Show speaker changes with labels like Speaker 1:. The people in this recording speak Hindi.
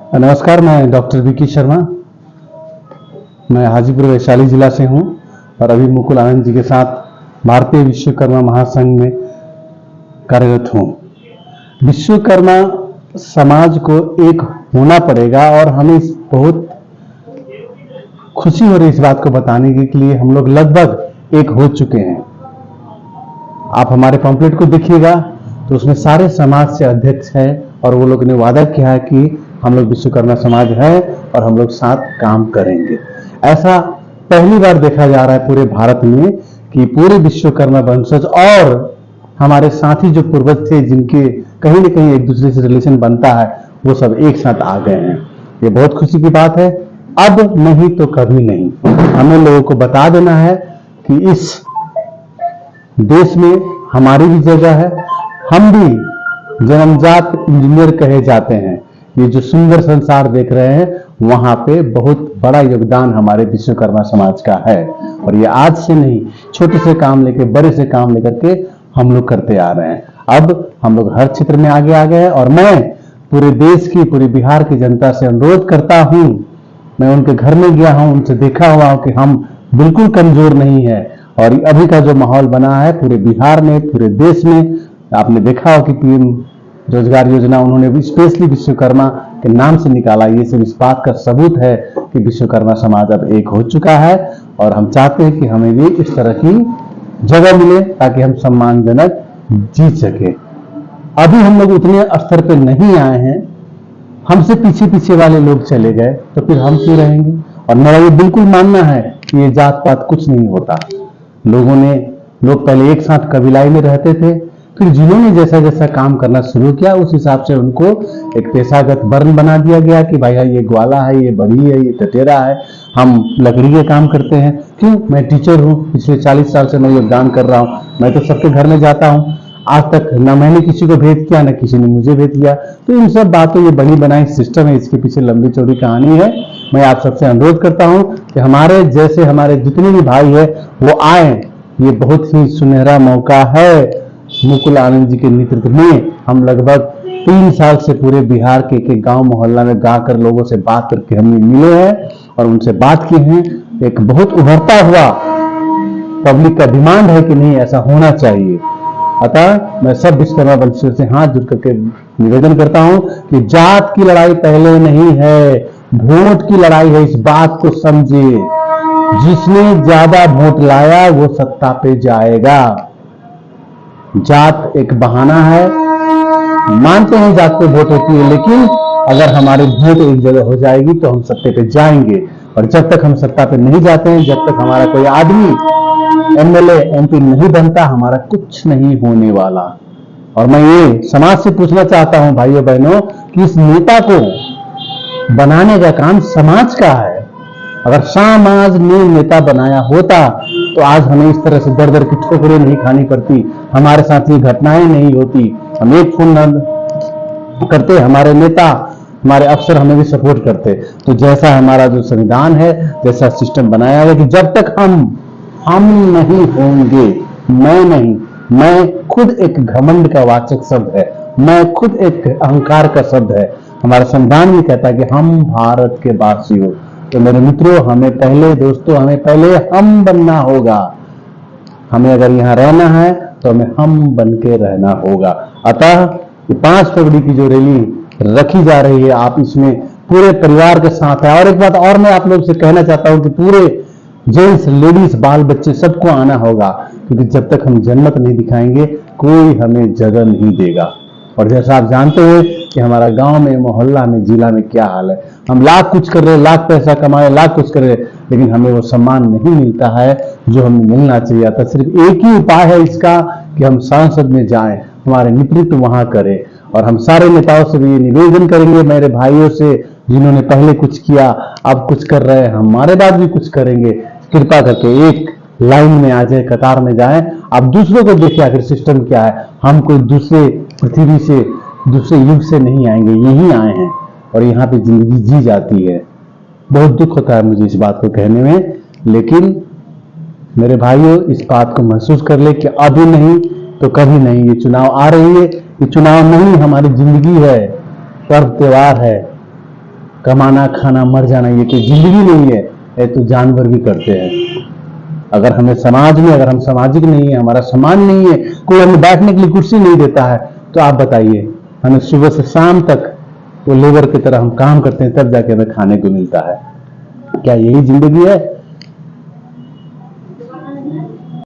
Speaker 1: नमस्कार, मैं डॉक्टर विकी शर्मा। मैं हाजीपुर वैशाली जिला से हूं और अभी मुकुल आनंद जी के साथ भारतीय विश्वकर्मा महासंघ में कार्यरत हूं। विश्वकर्मा समाज को एक होना पड़ेगा और हमें बहुत खुशी हो रही इस बात को बताने के लिए हम लोग लगभग एक हो चुके हैं। आप हमारे पम्पलेट को देखिएगा तो उसमें सारे समाज से अध्यक्ष है और वो लोग ने वादा किया है कि हम लोग विश्वकर्मा समाज है और हम लोग साथ काम करेंगे। ऐसा पहली बार देखा जा रहा है पूरे भारत में कि पूरे विश्वकर्मा वंशज और हमारे साथी जो पूर्वज थे जिनके कहीं न कहीं एक दूसरे से रिलेशन बनता है, वो सब एक साथ आ गए हैं। ये बहुत खुशी की बात है। अब नहीं तो कभी नहीं, हमें लोगों को बता देना है कि इस देश में हमारी भी जगह है। हम भी जन्मजात इंजीनियर कहे जाते हैं। ये जो सुंदर संसार देख रहे हैं, वहां पे बहुत बड़ा योगदान हमारे विश्वकर्मा समाज का है और ये आज से नहीं, छोटे से काम लेके बड़े से काम लेकर के हम लोग करते आ रहे हैं। अब हम लोग हर क्षेत्र में आगे आ गए हैं और मैं पूरे देश की, पूरे बिहार की जनता से अनुरोध करता हूं। मैं उनके घर में गया हूं, उनसे देखा हुआ हूं कि हम बिल्कुल कमजोर नहीं है और अभी का जो माहौल बना है पूरे बिहार में, पूरे देश में, आपने देखा हो कि पीएम रोजगार योजना उन्होंने स्पेशली विश्वकर्मा के नाम से निकाला। ये सब इस बात का सबूत है कि विश्वकर्मा समाज अब एक हो चुका है और हम चाहते हैं कि हमें भी इस तरह की जगह मिले ताकि हम सम्मानजनक जी सके। अभी हम लोग उतने स्तर पे नहीं आए हैं, हमसे पीछे पीछे वाले लोग चले गए तो फिर हम क्यों रहेंगे। और मेरा ये बिल्कुल मानना है कि ये जात पात कुछ नहीं होता। लोग पहले एक साथ कबीलाई में रहते थे, फिर जिन्होंने जैसा जैसा काम करना शुरू किया उस हिसाब से उनको एक पेशागत वर्ण बना दिया गया कि भाई ये ग्वाला है, ये बड़ी है, ये टटेरा है, हम लकड़ी के काम करते हैं। क्यों? मैं टीचर हूँ, पिछले 40 साल से मैं योगदान कर रहा हूँ। मैं तो सबके घर में जाता हूँ, आज तक न मैंने किसी को भेद किया न किसी ने मुझे भेद किया। तो इन सब बातों, ये बनी बनाई सिस्टम है, इसके पीछे लंबी चौड़ी कहानी है। मैं आप सबसे अनुरोध करता हूँ कि हमारे जैसे हमारे जितने भी भाई है वो आए। ये बहुत ही सुनहरा मौका है। मुकुल आनंद जी के नेतृत्व में हम लगभग 3 साल से पूरे बिहार के एक गांव मोहल्ला में गाकर लोगों से बात करके हम मिले हैं और उनसे बात की है। एक बहुत उभरता हुआ पब्लिक का डिमांड है कि नहीं, ऐसा होना चाहिए। अतः मैं सब विश्वकर्मा वंशियों से हाथ जोड़ करके निवेदन करता हूं कि जात की लड़ाई पहले नहीं है, वोट की लड़ाई है। इस बात को समझिए, जिसने ज्यादा वोट लाया वो सत्ता पे जाएगा। जात एक बहाना है। मानते हैं जात पे वोट होती है, लेकिन अगर हमारी वोट एक जगह हो जाएगी तो हम सत्ते पे जाएंगे। और जब तक हम सत्ता पे नहीं जाते हैं, जब तक हमारा कोई आदमी एमएलए एमपी नहीं बनता, हमारा कुछ नहीं होने वाला। और मैं ये समाज से पूछना चाहता हूं भाइयों बहनों कि इस नेता को बनाने का काम समाज का है। अगर समाज ने नेता बनाया होता तो आज हमें इस तरह से दर दर की ठोकरें नहीं खानी पड़ती, हमारे साथ ये घटनाएं नहीं होती। हम एक फोन करते, हमारे नेता, हमारे अफसर हमें भी सपोर्ट करते। तो जैसा हमारा जो संविधान है, जैसा सिस्टम बनाया है कि जब तक हम नहीं होंगे, मैं नहीं, मैं खुद एक घमंड का वाचक शब्द है, मैं खुद एक अहंकार का शब्द है। हमारा संविधान भी कहता है कि हम भारत के वासी हो। तो मेरे मित्रों, हमें पहले, दोस्तों, हमें पहले हम बनना होगा। हमें अगर यहाँ रहना है तो हमें हम बन के रहना होगा। अतः ये 5 फरवरी की जो रैली रखी जा रही है, आप इसमें पूरे परिवार के साथ है। और एक बात और मैं आप लोग से कहना चाहता हूं कि पूरे जेंट्स, लेडीज, बाल बच्चे सबको आना होगा, क्योंकि जब तक हम जनमत नहीं दिखाएंगे कोई हमें जगह नहीं देगा। और जैसा आप जानते हैं कि हमारा गांव में, मोहल्ला में, जिला में क्या हाल है। हम लाख कुछ कर रहे हैं, लाख पैसा कमाए, लाख कुछ कर रहे हैं, लेकिन हमें वो सम्मान नहीं मिलता है जो हमें मिलना चाहिए था। सिर्फ एक ही उपाय है इसका कि हम संसद में जाएं, हमारे नेतृत्व वहां करें। और हम सारे नेताओं से भी ये निवेदन करेंगे, मेरे भाइयों से जिन्होंने पहले कुछ किया, अब कुछ कर रहे हैं, हमारे बाद भी कुछ करेंगे। कृपा करके एक लाइन में आ जाए, कतार में जाएं। आप दूसरों को देखिए आखिर सिस्टम क्या है। हम कोई दूसरे पृथ्वी से, दूसरे युग से नहीं आएंगे, यहीं आए हैं और यहाँ पे जिंदगी जी जाती है। बहुत दुख होता है मुझे इस बात को कहने में, लेकिन मेरे भाइयों, इस बात को महसूस कर ले कि अभी नहीं तो कभी नहीं। ये चुनाव आ रही है, ये चुनाव नहीं, हमारी जिंदगी है, पर्व त्योहार है। कमाना खाना मर जाना ये कोई जिंदगी नहीं है, ये तो जानवर भी करते हैं। अगर हमें समाज में, अगर हम सामाजिक नहीं है, हमारा सम्मान नहीं है, कोई हमें बैठने के लिए कुर्सी नहीं देता है, तो आप बताइए हमें सुबह से शाम तक वो लेबर की तरह हम काम करते हैं, तब जाके हमें खाने को मिलता है। क्या यही जिंदगी है?